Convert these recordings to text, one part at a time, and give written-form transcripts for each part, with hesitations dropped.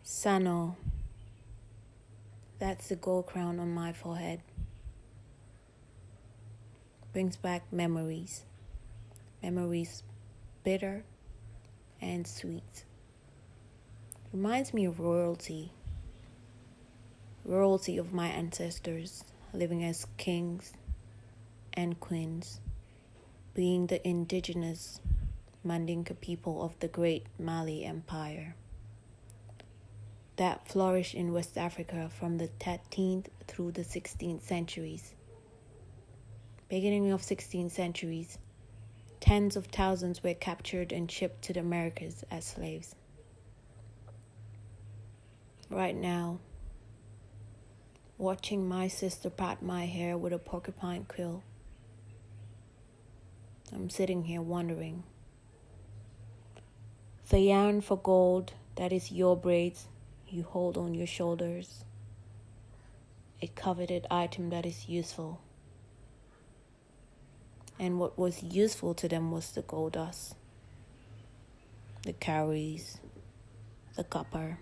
Sano, that's the gold crown on my forehead. Brings back memories. Memories bitter and sweet. Reminds me of royalty. Royalty of my ancestors living as kings and queens, being the indigenous Mandinka people of the great Mali Empire that flourished in West Africa from the 13th through the 16th centuries. Beginning of 16th centuries, tens of thousands were captured and shipped to the Americas as slaves. Right now, watching my sister pat my hair with a porcupine quill, I'm sitting here wondering. The yarn for gold that is your braids you hold on your shoulders, a coveted item that is useful. And what was useful to them was the gold dust, the cowries, the copper.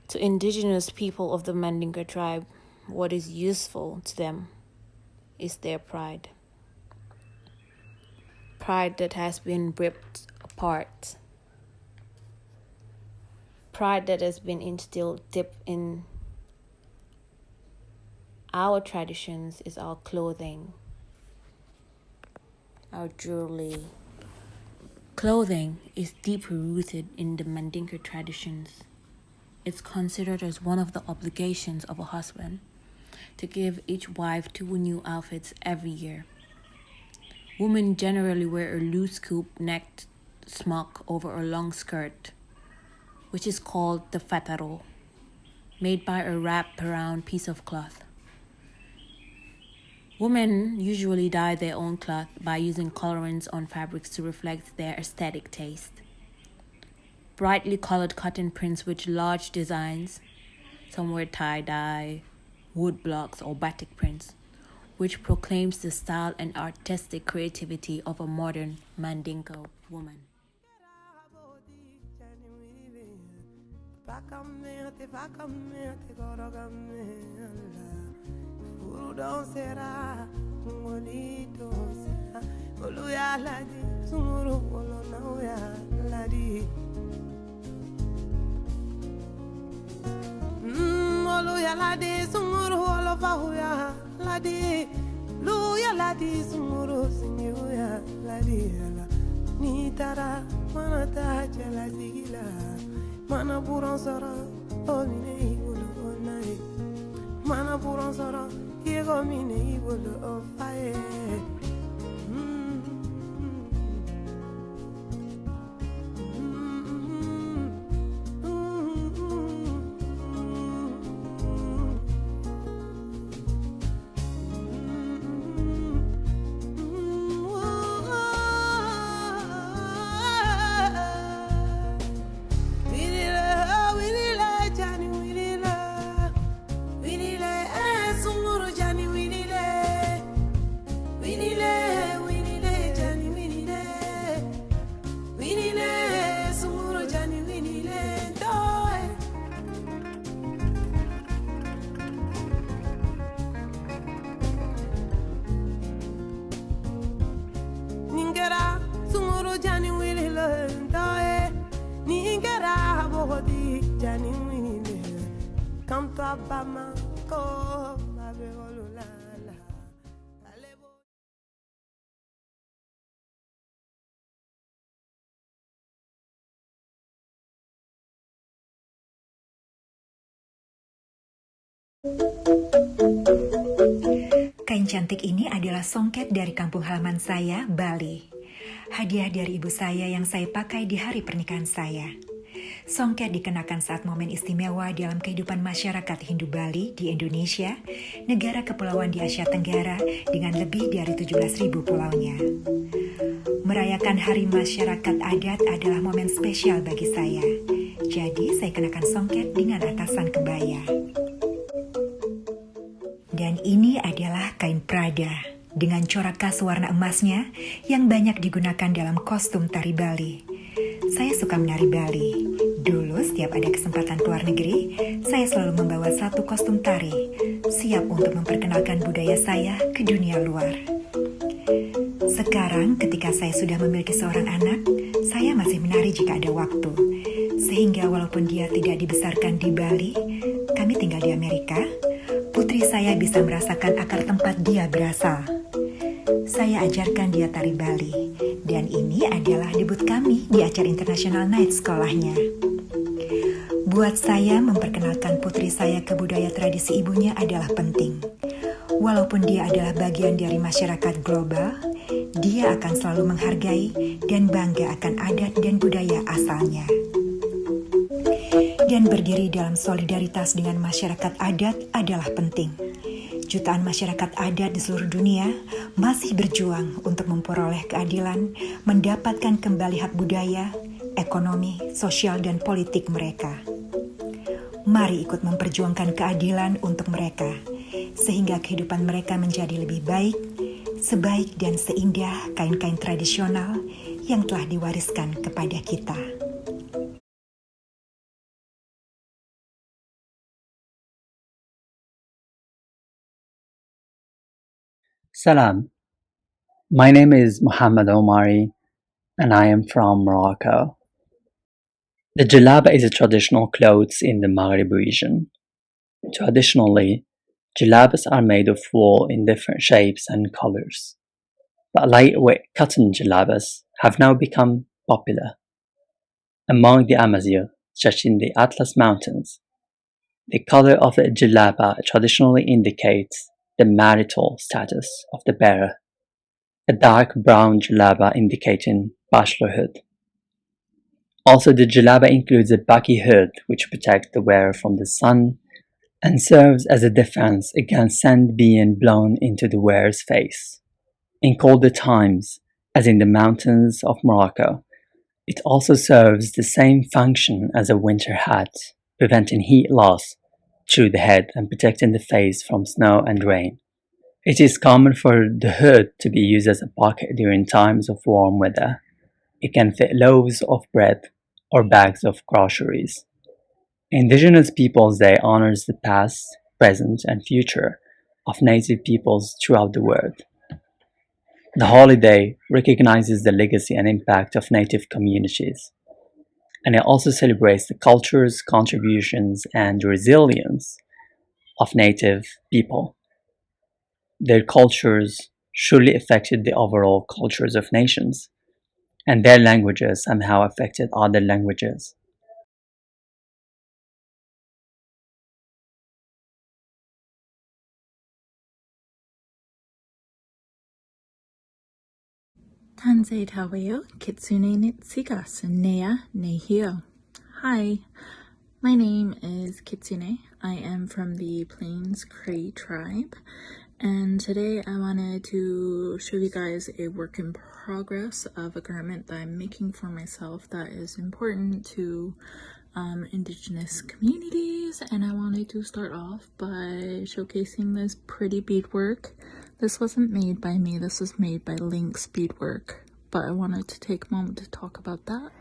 To indigenous people of the Mandinka tribe, what is useful to them is their pride. Pride that has been ripped apart. Pride that has been instilled deep in our traditions is our clothing, our jewelry. Clothing is deeply rooted in the Mandinka traditions. It's considered as one of the obligations of a husband to give each wife 2 new outfits every year. Women generally wear a loose scoop-necked smock over a long skirt, which is called the fataro, made by a wrap-around piece of cloth. Women usually dye their own cloth by using colorants on fabrics to reflect their aesthetic taste. Brightly colored cotton prints with large designs, some wear tie-dye, wood blocks, or batik prints, which proclaims the style and artistic creativity of a modern Mandinka woman. Luya ladi sumuru olofahuya ladi luya ladi sumuru sinyuya ladi la nitara mana taja ladi la mana buran sara omine ibulu onai mana buran sara yego mine ibulu ofaye Kain cantik ini adalah songket dari kampung halaman saya, Bali. Hadiah dari ibu saya yang saya pakai di hari pernikahan saya. Songket dikenakan saat momen istimewa dalam kehidupan masyarakat Hindu Bali di Indonesia, negara kepulauan di Asia Tenggara dengan lebih dari 17.000 pulaunya. Merayakan Hari Masyarakat Adat adalah momen spesial bagi saya. Jadi saya kenakan songket dengan atasan kebaya. Dan ini adalah kain Prada dengan corak khas warna emasnya yang banyak digunakan dalam kostum tari Bali. Saya suka menari Bali. Dulu setiap ada kesempatan keluar negeri, saya selalu membawa satu kostum tari, siap untuk memperkenalkan budaya saya ke dunia luar. Sekarang ketika saya sudah memiliki seorang anak, saya masih menari jika ada waktu. Sehingga walaupun dia tidak dibesarkan di Bali, kami tinggal di Amerika, putri saya bisa merasakan akar tempat dia berasal. Saya ajarkan dia tari Bali, dan ini adalah debut kami di acara International Night sekolahnya. Buat saya, memperkenalkan putri saya ke budaya tradisi ibunya adalah penting. Walaupun dia adalah bagian dari masyarakat global, dia akan selalu menghargai dan bangga akan adat dan budaya asalnya. Dan berdiri dalam solidaritas dengan masyarakat adat adalah penting. Jutaan masyarakat adat di seluruh dunia masih berjuang untuk memperoleh keadilan, mendapatkan kembali hak budaya, ekonomi, sosial, dan politik mereka. Mari ikut memperjuangkan keadilan untuk mereka, sehingga kehidupan mereka menjadi lebih baik, sebaik dan seindah kain-kain tradisional yang telah diwariskan kepada kita. Salam. My name is Mohammed Omari, and I am from Morocco. The Jalaba is a traditional clothes in the Maghreb region. Traditionally, jalabas are made of wool in different shapes and colors, but lightweight cotton jalabas have now become popular. Among the Amazigh, such in the Atlas Mountains, the color of the jalaba traditionally indicates the marital status of the bearer, a dark brown jalaba indicating bachelorhood. Also, the jalaba includes a baki hood which protects the wearer from the sun and serves as a defense against sand being blown into the wearer's face. In colder times, as in the mountains of Morocco, it also serves the same function as a winter hat, preventing heat loss through the head and protecting the face from snow and rain. It is common for the hood to be used as a pocket during times of warm weather. It can fit loaves of bread or bags of groceries. Indigenous Peoples Day honors the past, present, and future of native peoples throughout the world. The holiday recognizes the legacy and impact of native communities, and it also celebrates the cultures, contributions, and resilience of native people. Their cultures surely affected the overall cultures of nations, and their languages somehow affected other languages. Tanze Taweo, Kitsune Nea Nehio. Hi, my name is Kitsune. I am from the Plains Cree tribe, and today I wanted to show you guys a work in progress of a garment that I'm making for myself that is important to Indigenous communities, and I wanted to start off by showcasing this pretty beadwork. This wasn't made by me, this was made by Lynx Beadwork, but I wanted to take a moment to talk about that.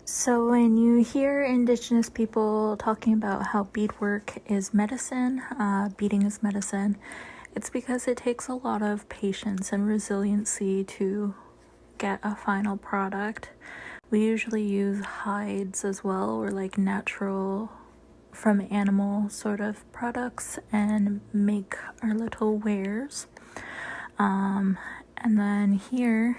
So when you hear Indigenous people talking about how beadwork is medicine, beading is medicine, it's because it takes a lot of patience and resiliency to get a final product. We usually use hides as well, or like natural from animal sort of products, and make our little wares. And then here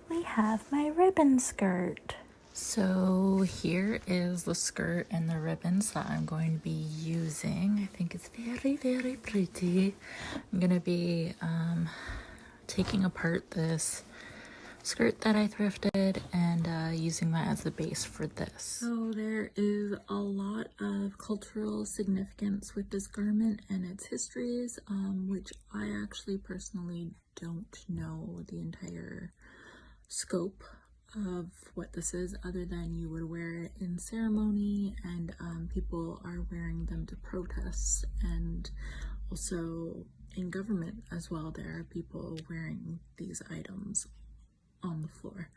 we have my ribbon skirt. So here is the skirt and the ribbons that I'm going to be using. I think it's very, very pretty. I'm going to be taking apart this skirt that I thrifted and using that as the base for this. So there is a lot of cultural significance with this garment and its histories, which I actually personally don't know the entire scope of what this is, other than you would wear it in ceremony, and people are wearing them to protests, and also in government as well there are people wearing these items on the floor.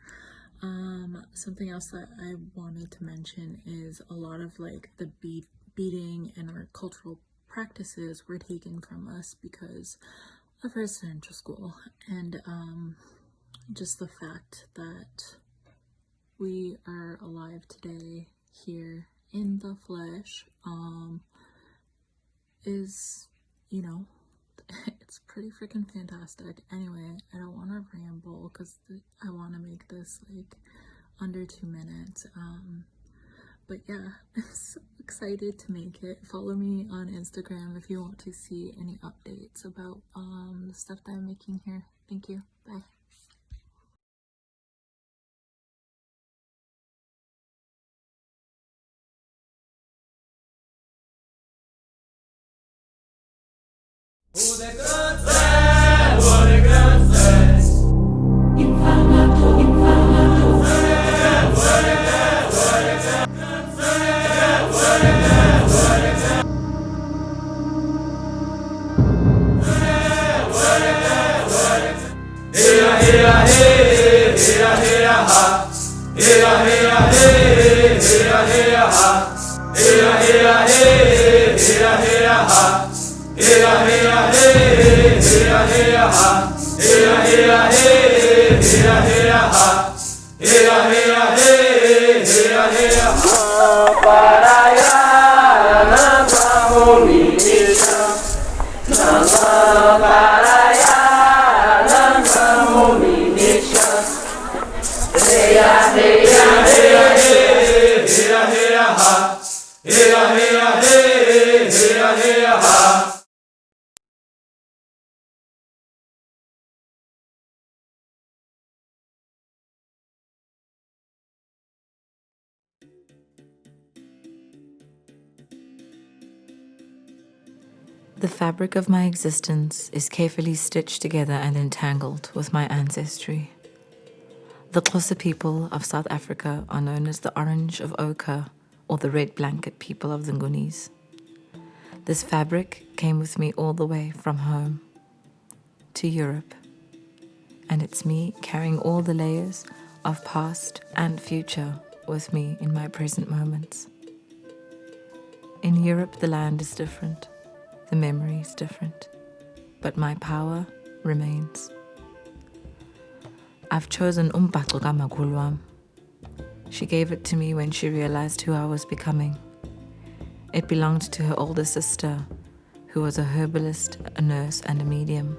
Something else that I wanted to mention is a lot of like the beating and our cultural practices were taken from us because of residential school, and just the fact that we are alive today here in the flesh is, you know, it's pretty freaking fantastic. Anyway, I don't want to ramble because I want to make this like under 2 minutes. But yeah, I'm so excited to make it. Follow me on Instagram if you want to see any updates about the stuff that I'm making here. Thank you. Bye. The fabric of my existence is carefully stitched together and entangled with my ancestry. The Xhosa people of South Africa are known as the Orange of Ochre or the Red Blanket people of the Ngunis. This fabric came with me all the way from home to Europe, and it's me carrying all the layers of past and future with me in my present moments. In Europe, the land is different. The memory is different, but my power remains. I've chosen umbhaco kamakhulu wam. She gave it to me when she realized who I was becoming. It belonged to her older sister, who was a herbalist, a nurse, and a medium.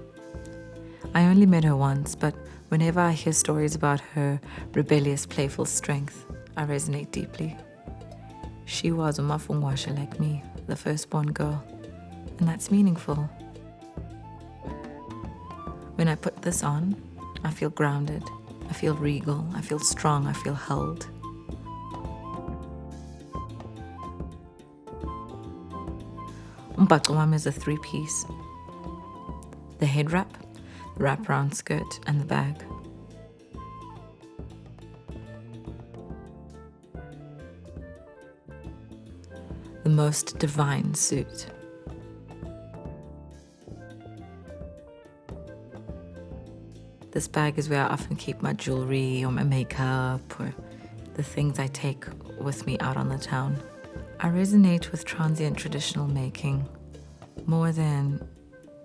I only met her once, but whenever I hear stories about her rebellious, playful strength, I resonate deeply. She was a mafungwasha like me, the firstborn girl. And that's meaningful. When I put this on, I feel grounded, I feel regal, I feel strong, I feel held. Umbhaco wam is a 3-piece. The head wrap, the wraparound skirt, and the bag. The most divine suit. This bag is where I often keep my jewelry or my makeup or the things I take with me out on the town. I resonate with transient traditional making more than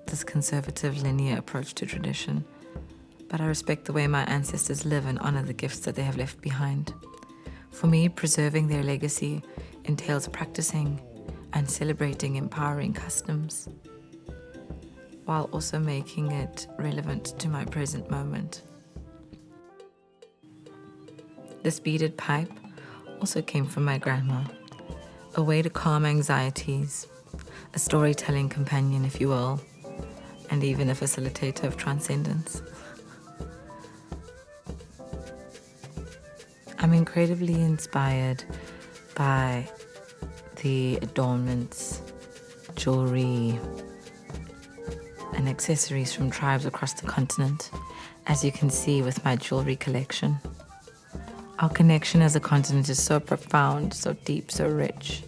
this conservative linear approach to tradition, but I respect the way my ancestors live and honor the gifts that they have left behind. For me, preserving their legacy entails practicing and celebrating empowering customs, while also making it relevant to my present moment. This beaded pipe also came from my grandma, a way to calm anxieties, a storytelling companion, if you will, and even a facilitator of transcendence. I'm incredibly inspired by the adornments, jewelry, and accessories from tribes across the continent, as you can see with my jewelry collection. Our connection as a continent is so profound, so deep, so rich.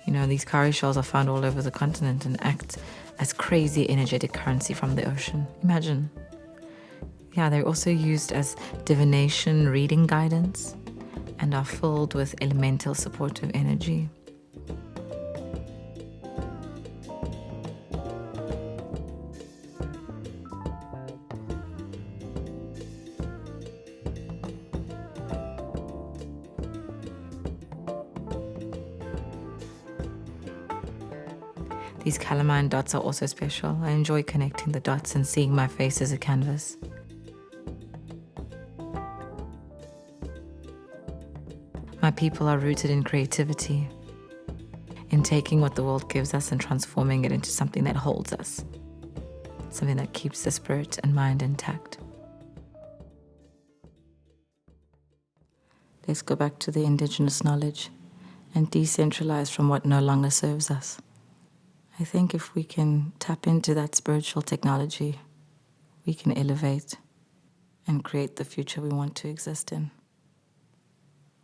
You know, these cowrie shells are found all over the continent and act as crazy energetic currency from the ocean. Imagine. Yeah, they're also used as divination reading guidance and are filled with elemental supportive energy. These calamine dots are also special. I enjoy connecting the dots and seeing my face as a canvas. My people are rooted in creativity, in taking what the world gives us and transforming it into something that holds us, something that keeps the spirit and mind intact. Let's go back to the indigenous knowledge and decentralize from what no longer serves us. I think if we can tap into that spiritual technology, we can elevate and create the future we want to exist in,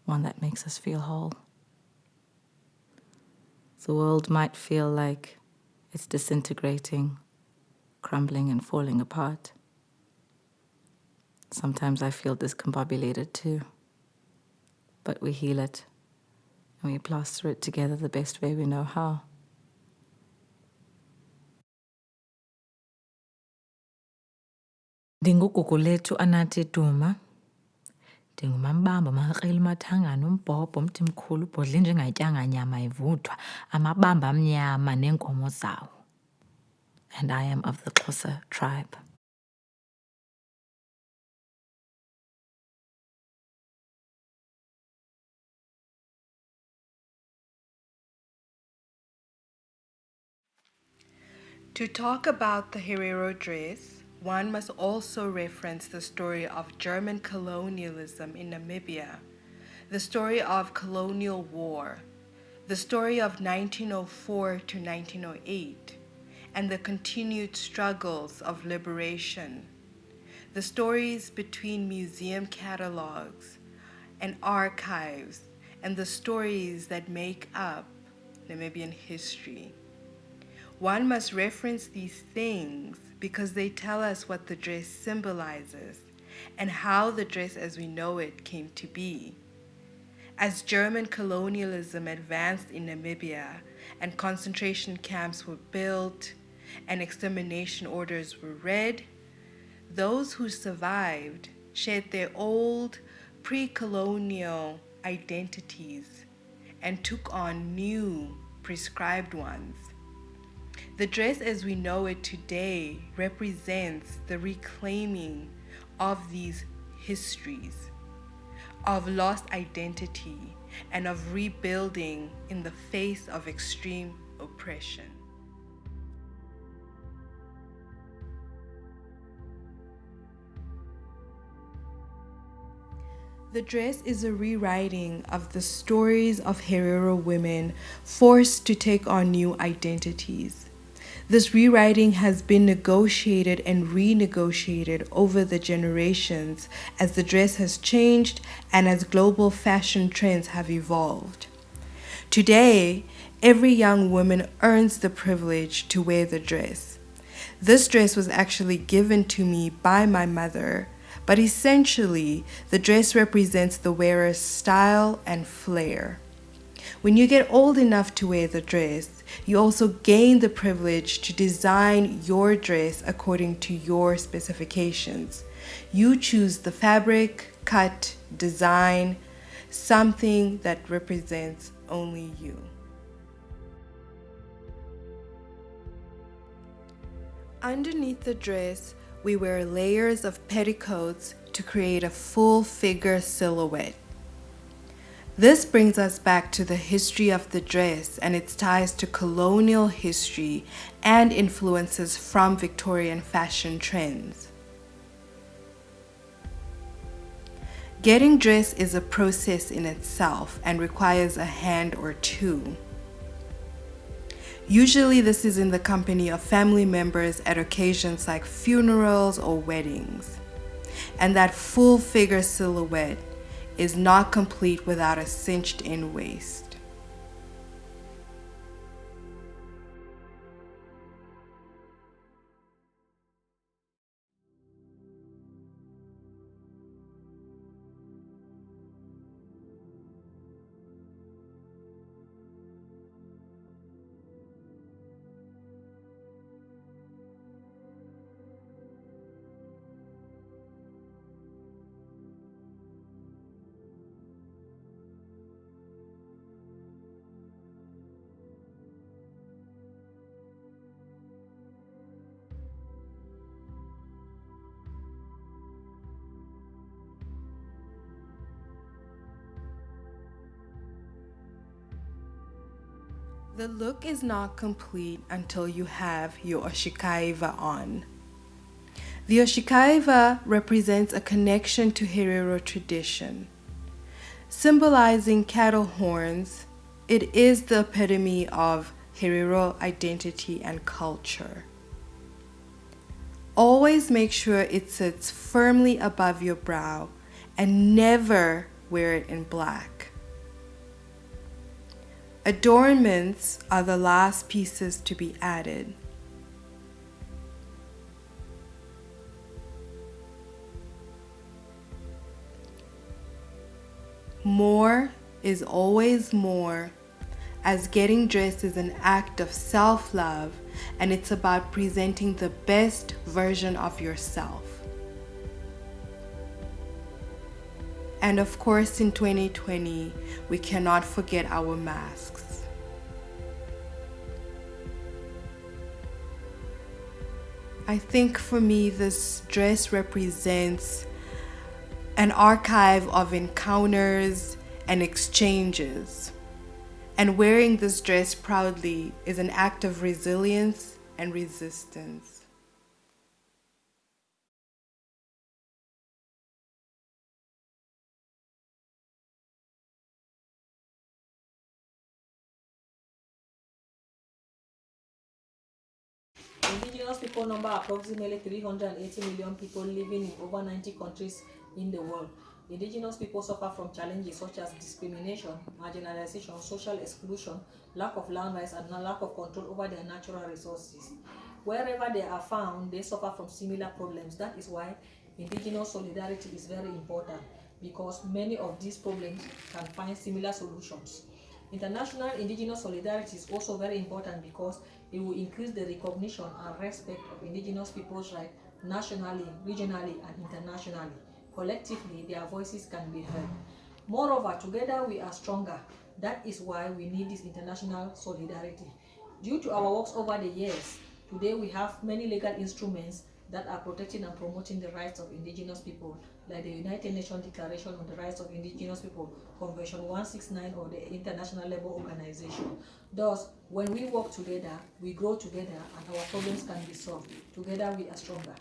one that makes us feel whole. The world might feel like it's disintegrating, crumbling and falling apart. Sometimes I feel discombobulated too, but we heal it and we plaster it together the best way we know how. Gugulethu Duma. Ndingumambamba makrele mathangana umbhobho umthi mkhulu ubhodle njengatyanga nyama ivuthwa amabamba amnyama neenkomo zawo. And I am of the Xhosa tribe. To talk about the Herero dress, one must also reference the story of German colonialism in Namibia, the story of colonial war, the story of 1904 to 1908, and the continued struggles of liberation, the stories between museum catalogs and archives, and the stories that make up Namibian history. One must reference these things because they tell us what the dress symbolizes and how the dress as we know it came to be. As German colonialism advanced in Namibia and concentration camps were built and extermination orders were read, those who survived shed their old pre-colonial identities and took on new prescribed ones. The dress as we know it today represents the reclaiming of these histories, of lost identity, and of rebuilding in the face of extreme oppression. The dress is a rewriting of the stories of Herero women forced to take on new identities. This rewriting has been negotiated and renegotiated over the generations as the dress has changed and as global fashion trends have evolved. Today, every young woman earns the privilege to wear the dress. This dress was actually given to me by my mother, but essentially, the dress represents the wearer's style and flair. When you get old enough to wear the dress, you also gain the privilege to design your dress according to your specifications. You choose the fabric, cut, design, something that represents only you. Underneath the dress, we wear layers of petticoats to create a full figure silhouette. This brings us back to the history of the dress and its ties to colonial history and influences from Victorian fashion trends. Getting dressed is a process in itself and requires a hand or two. Usually this is in the company of family members at occasions like funerals or weddings. And that full figure silhouette is not complete without a cinched in waist. The look is not complete until you have your oshikaiva on. The oshikaiva represents a connection to Herero tradition. Symbolizing cattle horns, it is the epitome of Herero identity and culture. Always make sure it sits firmly above your brow and never wear it in black. Adornments are the last pieces to be added. More is always more, as getting dressed is an act of self-love and it's about presenting the best version of yourself. And of course, in 2020, we cannot forget our masks. I think for me, this dress represents an archive of encounters and exchanges. And wearing this dress proudly is an act of resilience and resistance. Indigenous people number approximately 380 million people living in over 90 countries in the world. Indigenous people suffer from challenges such as discrimination, marginalization, social exclusion, lack of land rights, and lack of control over their natural resources. Wherever they are found, they suffer from similar problems. That is why indigenous solidarity is very important, because many of these problems can find similar solutions. International indigenous solidarity is also very important because it will increase the recognition and respect of indigenous people's rights nationally, regionally, and internationally. Collectively, their voices can be heard. Moreover, together we are stronger. That is why we need this international solidarity. Due to our works over the years, today we have many legal instruments that are protecting and promoting the rights of indigenous people, like the United Nations Declaration on the Rights of Indigenous People, Convention 169, or the International Labour Organization. Thus, when we work together, we grow together, and our problems can be solved. Together we are stronger.